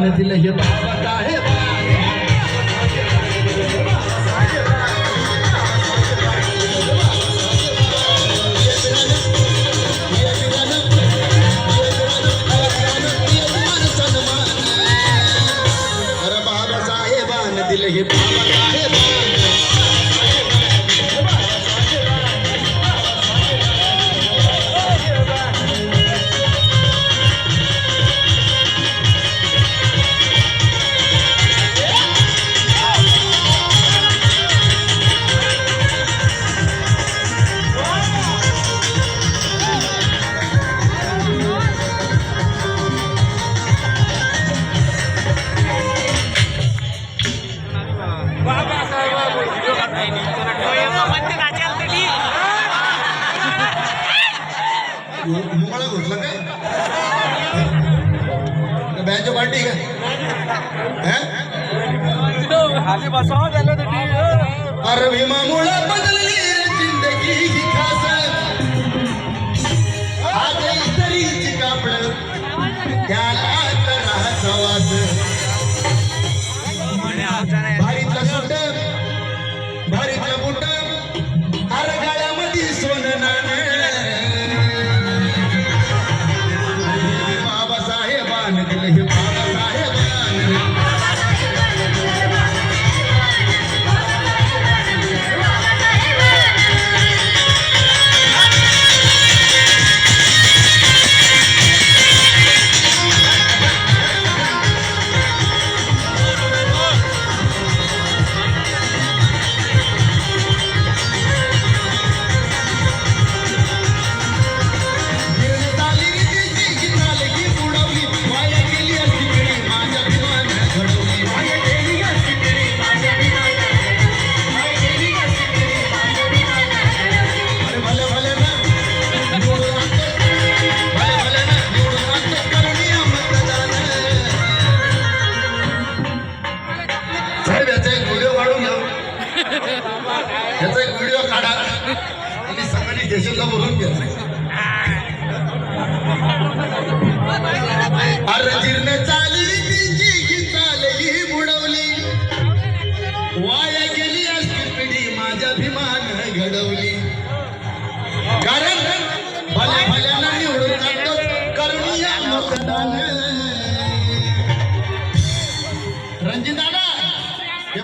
बाण दिलं हे बाबा आहे दिल हे बाबा आहे मुंगळा घुसला काय बँच पार्टी का अरे भीमामुळे बदलली रे जिंदगी ही खास आज इतरीची कापड त्याला राहाचा वास भारीतला सुट भारीतला बुट अरे गाळ्यामध्ये सोनं नाणं हे बाबा साहेब याचा एक व्हिडिओ काढा आणि सकाळी स्टेशनला बोलून घ्या अरे जीर्ण चालली तिची चालली बुडवली वाया गेली असती पिढी माझ्या अभिमान घडवली कारण भल्या भल्याला निवडून जातो करून या मतदान